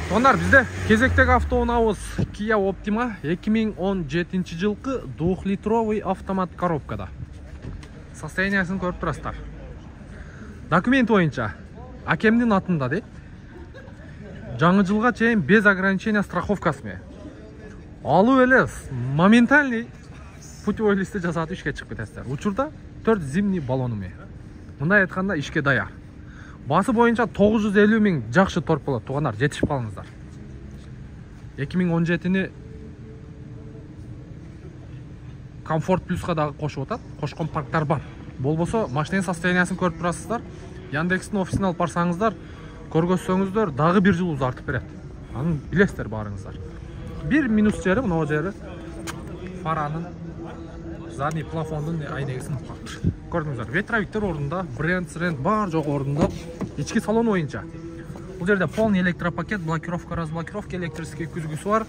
Тондар бізде кезектегі автоунаабыз Kia Optima 2017 жылқы 2-литровый автомат коробкада. Состояниясын көріп тұрасыздар. Документ бойынша акемнің атында дейді. Жаңы жылға чейин без ограничения страховкасымен. Алу эле моментальный путевой листі жасатып ішке шығып кетесіздер. Учурда 4 зимний баллонымен. Мындай айтканда ішке даяр. Басы бойынша 950 000 жақшы торп болады. Туғандар, жетішіп қалыңыздар. 2017-ні комфорт плюсқа дағы қошып отады. Қошқан парктар бар. Болбосо машинаның состояниясын көріп тұрасыздар. Яндекстің офисіне алып барсаңыздар, көргөзсөңүздөр дагы 1 жыл узартып берет. Аны билесиздер барыңыздар. Bir минус жері, мына жері фаранын, задний плафондун айнегисин калыптыр. Көрдүңүздөр, ветровиктер ордунда, бренд бар жок ордунда. Ички салон боюнча. Бул жерде полный электропакет, блокировка, разблокировка, электрический күзгүсү бар.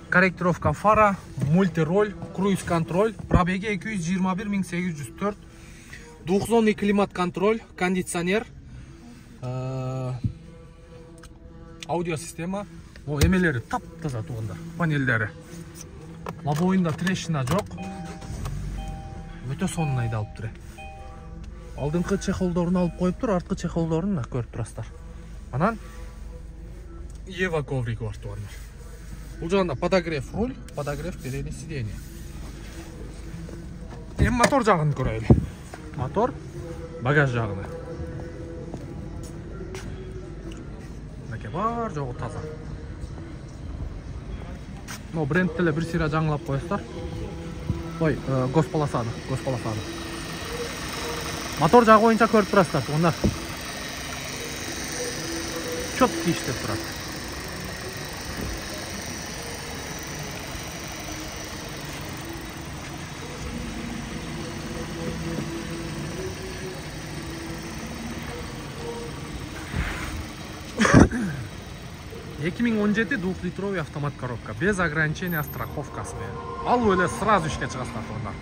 Корректировка фара, мультироль, круиз контроль, пробеги 221 804, 212 климат контроль, кондиционер, аудиосистема. О, эмелери тап-таза туғандар, панелдері. Лобовойында трещина жоқ. Өте сонун айдалып тұр. Алдыңғы чехолдорун алып қойып тұр, артқы чехолдорун көріп тұрасыздар. Анан Ева коврик бар туғандар. Бұл жағында подогрев руль, подогрев передний сиденье. Мотор жағын көрелі. Мотор, багаж жағыны. Мәке бар, жоғы таза. Но бренд тілі бір сира жаңылап қойыстар. Ой, госпаласаны. Мотор жағы ойынша көріп тұрасыздар. Ондар четко иштеп тұрады. (2017) 2-литровый автомат коробка без ограничения страховкасымен. Ал өле сразу ішке шығасыздар.